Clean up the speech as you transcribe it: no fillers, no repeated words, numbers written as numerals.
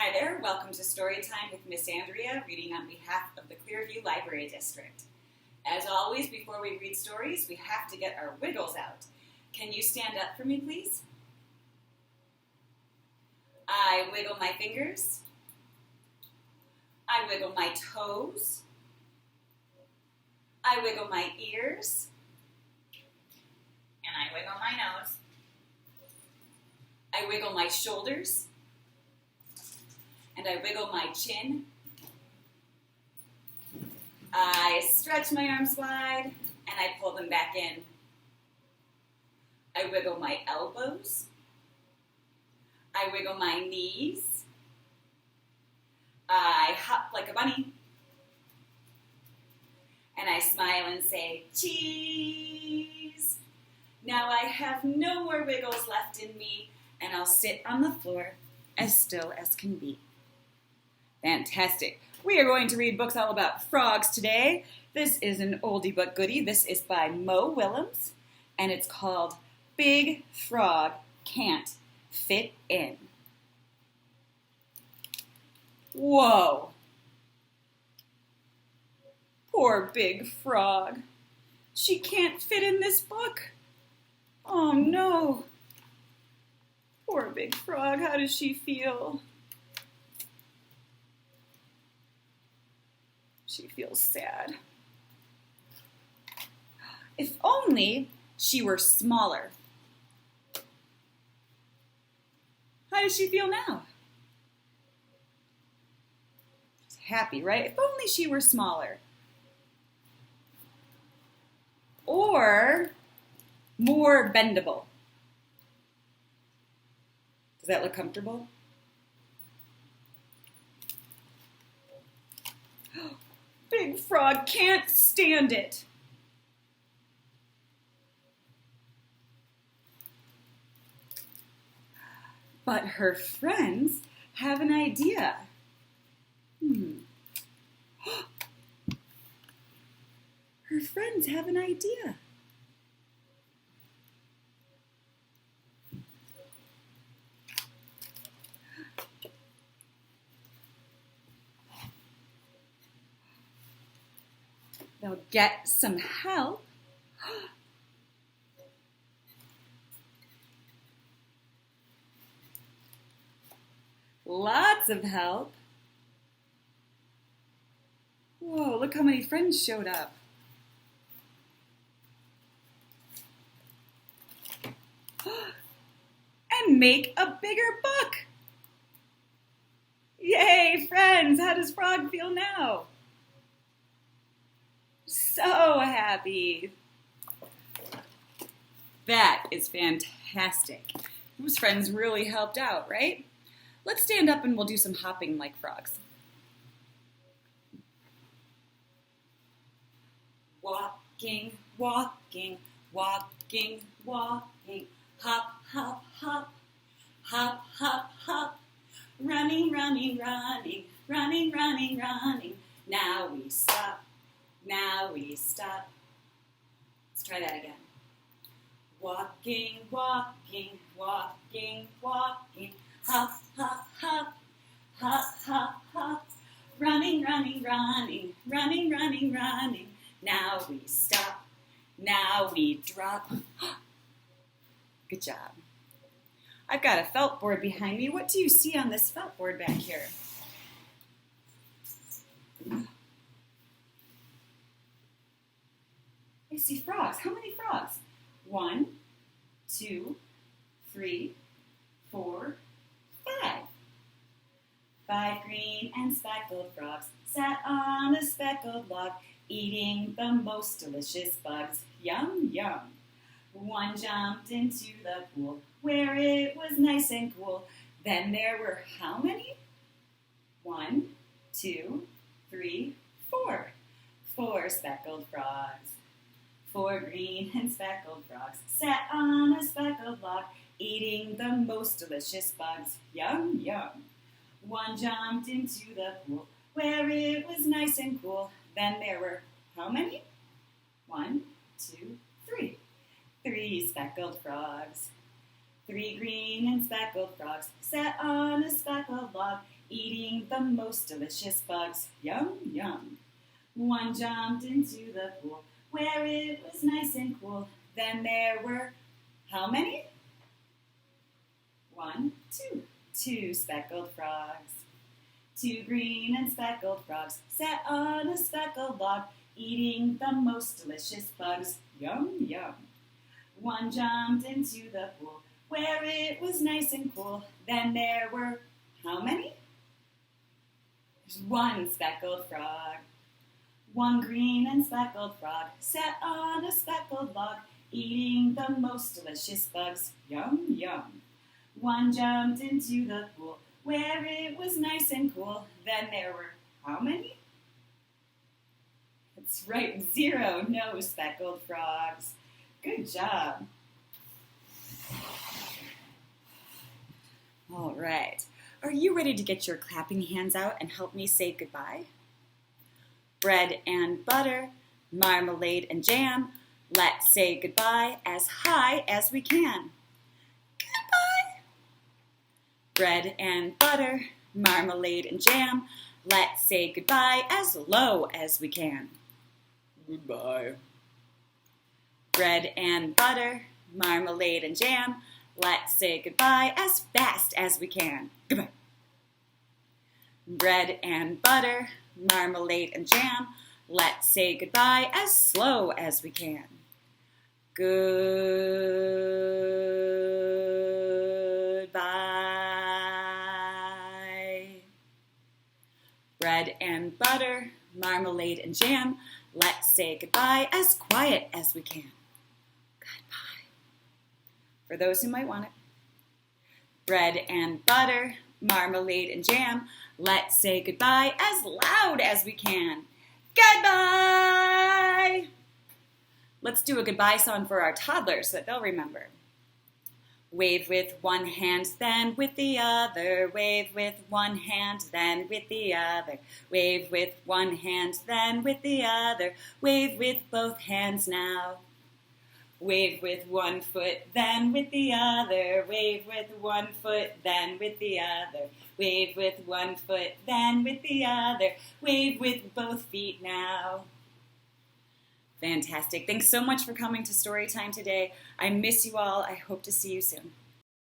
Hi there, welcome to Storytime with Miss Andrea, reading on behalf of the Clearview Library District. As always, before we read stories, we have to get our wiggles out. Can you stand up for me, please? I wiggle my fingers. I wiggle my toes. I wiggle my ears. And I wiggle my nose. I wiggle my shoulders. And I wiggle my chin. I stretch my arms wide and I pull them back in. I wiggle my elbows. I wiggle my knees. I hop like a bunny. And I smile and say, cheese. Now I have no more wiggles left in me, and I'll sit on the floor as still as can be. Fantastic. We are going to read books all about frogs today. This is an oldie but goodie. This is by Willems, and it's called Big Frog Can't Fit In. Whoa. Poor Big Frog. She can't fit in this book. Oh no. Poor Big Frog, how does she feel? She feels sad. If only she were smaller. How does she feel now? She's happy, right? If only she were smaller. Or more bendable. Does that look comfortable? Big Frog can't stand it. But her friends have an idea. Her friends have an idea. They'll get some help. Lots of help. Whoa, look how many friends showed up. And make a bigger book. Yay, friends! How does Frog feel now? So happy. That is fantastic. Those friends really helped out, right? Let's stand up and we'll do some hopping like frogs. Walking, walking, walking, walking. Hop, hop, hop. Hop, hop, hop. Running, running, running. Running, running, running. Now we stop. Now we stop. Let's try that again. Walking, walking, walking, walking. Hop, hop, hop. Hop, hop, hop. Running, running, running. Running, running, running. Now we stop. Now we drop. Good job. I've got a felt board behind me. What do you see on this felt board back here? I see frogs. How many frogs? 1, 2, 3, 4, 5. 5 green and speckled frogs sat on a speckled log, eating the most delicious bugs. Yum, yum. 1 jumped into the pool where it was nice and cool. Then there were how many? 1, 2, 3, 4. 4 speckled frogs. 4 green and speckled frogs sat on a speckled log, eating the most delicious bugs. Yum, yum. 1 jumped into the pool where it was nice and cool. Then there were how many? 1, 2, 3. 3 speckled frogs. 3 green and speckled frogs sat on a speckled log, eating the most delicious bugs. Yum, yum. One jumped into the pool where it was nice and cool. Then there were how many? 1, 2. 2 speckled frogs. 2 green and speckled frogs sat on a speckled log, eating the most delicious bugs. Yum, yum. One jumped into the pool where it was nice and cool. Then there were how many? There's 1 speckled frog. 1 green and speckled frog sat on a speckled log, eating the most delicious bugs. Yum, yum. One jumped into the pool where it was nice and cool. Then there were how many? That's right, 0, no speckled frogs. Good job. All right. Are you ready to get your clapping hands out and help me say goodbye? Bread and butter, marmalade and jam. Let's say goodbye as high as we can. Goodbye. Bread and butter, marmalade and jam. Let's say goodbye as low as we can. Goodbye. Bread and butter, marmalade and jam. Let's say goodbye as fast as we can. Goodbye. Bread and butter, marmalade and jam. Let's say goodbye as slow as we can. Goodbye. Bread and butter, marmalade and jam. Let's say goodbye as quiet as we can. Goodbye. For those who might want it. Bread and butter, marmalade and jam. Let's say goodbye as loud as we can. Goodbye! Let's do a goodbye song for our toddlers so that they'll remember. Wave with one hand, then with the other. Wave with one hand, then with the other. Wave with one hand, then with the other. Wave with both hands now. Wave with one foot, then with the other. Wave with one foot, then with the other. Wave with one foot, then with the other. Wave with both feet now. Fantastic. Thanks so much for coming to Storytime today. I miss you all. I hope to see you soon.